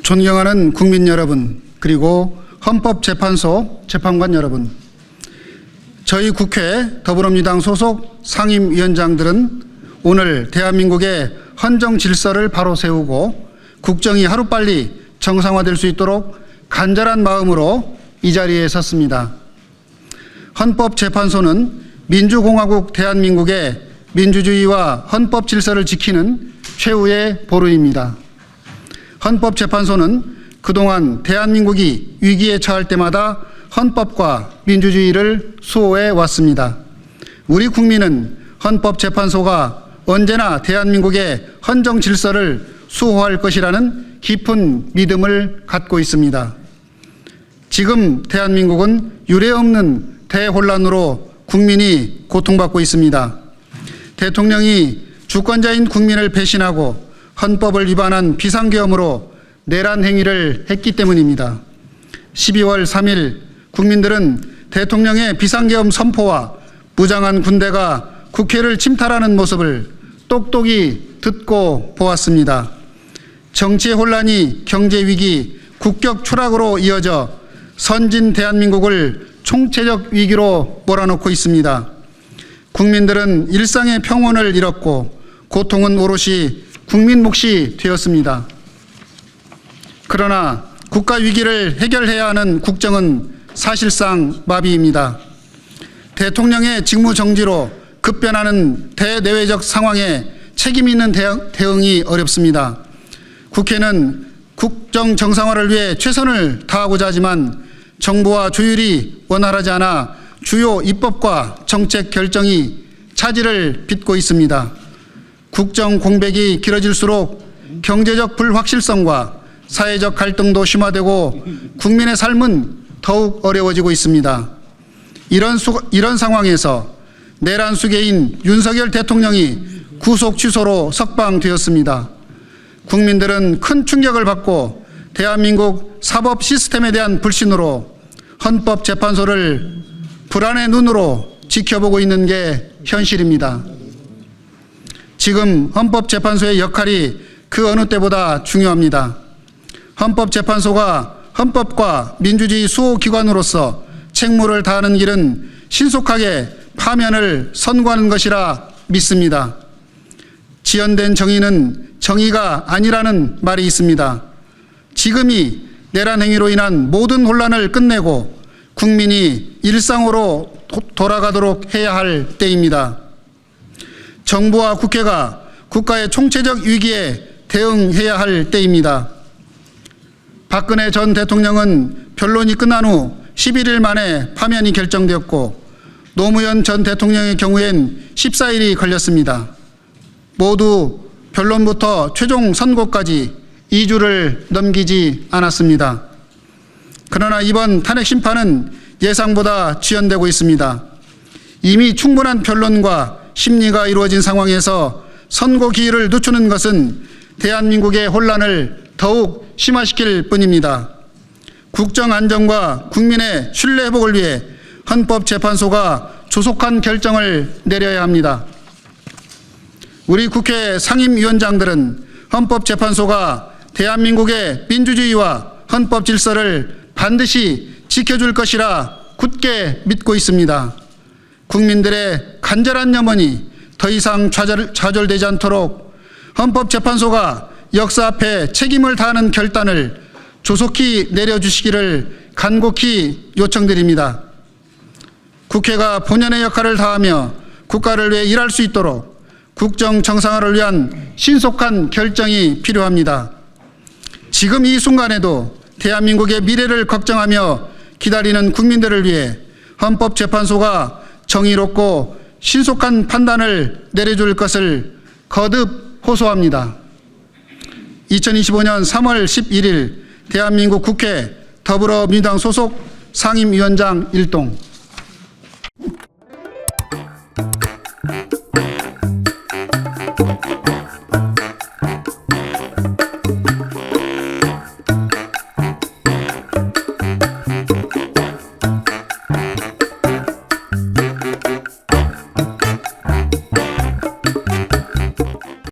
존경하는 국민 여러분, 그리고 헌법재판소 재판관 여러분, 저희 국회 더불어민주당 소속 상임위원장들은 오늘 대한민국의 헌정 질서를 바로 세우고 국정이 하루빨리 정상화될 수 있도록 간절한 마음으로 이 자리에 섰습니다. 헌법재판소는 민주공화국 대한민국의 민주주의와 헌법 질서를 지키는 최후의 보루입니다. 헌법재판소는 그동안 대한민국이 위기에 처할 때마다 헌법과 민주주의를 수호해 왔습니다. 우리 국민은 헌법재판소가 언제나 대한민국의 헌정 질서를 수호할 것이라는 깊은 믿음을 갖고 있습니다. 지금 대한민국은 유례없는 대혼란으로 국민이 고통받고 있습니다. 대통령이 주권자인 국민을 배신하고 헌법을 위반한 비상계엄으로 내란 행위를 했기 때문입니다. 12월 3일 국민들은 대통령의 비상계엄 선포와 무장한 군대가 국회를 침탈하는 모습을 똑똑히 듣고 보았습니다. 정치의 혼란이 경제 위기, 국격 추락으로 이어져 선진 대한민국을 총체적 위기로 몰아넣고 있습니다. 국민들은 일상의 평온을 잃었고 고통은 오롯이 국민 몫이 되었습니다. 그러나 국가 위기를 해결해야 하는 국정은 사실상 마비입니다. 대통령의 직무 정지로 급변하는 대내외적 상황에 책임 있는 대응이 어렵습니다. 국회는 국정 정상화를 위해 최선을 다하고자 하지만 정부와 조율이 원활하지 않아 주요 입법과 정책 결정이 차질을 빚고 있습니다. 국정 공백이 길어질수록 경제적 불확실성과 사회적 갈등도 심화되고 국민의 삶은 더욱 어려워지고 있습니다. 이런 상황에서 내란 수괴인 윤석열 대통령이 구속 취소로 석방되었습니다. 국민들은 큰 충격을 받고 대한민국 사법 시스템에 대한 불신으로 헌법재판소를 불안의 눈으로 지켜보고 있는 게 현실입니다. 지금 헌법재판소의 역할이 그 어느 때보다 중요합니다. 헌법재판소가 헌법과 민주주의 수호기관으로서 책무를 다하는 길은 신속하게 파면을 선고하는 것이라 믿습니다. 지연된 정의는 정의가 아니라는 말이 있습니다. 지금이 내란 행위로 인한 모든 혼란을 끝내고 국민이 일상으로 돌아가도록 해야 할 때입니다. 정부와 국회가 국가의 총체적 위기에 대응해야 할 때입니다. 박근혜 전 대통령은 변론이 끝난 후 11일 만에 파면이 결정되었고 노무현 전 대통령의 경우엔 14일이 걸렸습니다. 모두 변론부터 최종 선고까지 2주를 넘기지 않았습니다. 그러나 이번 탄핵 심판은 예상보다 지연되고 있습니다. 이미 충분한 변론과 심리가 이루어진 상황에서 선고 기일을 늦추는 것은 대한민국의 혼란을 더욱 심화시킬 뿐입니다. 국정 안정과 국민의 신뢰 회복을 위해 헌법재판소가 조속한 결정을 내려야 합니다. 우리 국회 상임위원장들은 헌법재판소가 대한민국의 민주주의와 헌법 질서를 반드시 지켜줄 것이라 굳게 믿고 있습니다. 국민들의 간절한 염원이 더 이상 좌절되지 않도록 헌법재판소가 역사 앞에 책임을 다하는 결단을 조속히 내려주시기를 간곡히 요청드립니다. 국회가 본연의 역할을 다하며 국가를 위해 일할 수 있도록 국정 정상화를 위한 신속한 결정이 필요합니다. 지금 이 순간에도 대한민국의 미래를 걱정하며 기다리는 국민들을 위해 헌법재판소가 정의롭고 신속한 판단을 내려줄 것을 거듭 호소합니다. 2025년 3월 11일 대한민국 국회 더불어민주당 소속 상임위원장 일동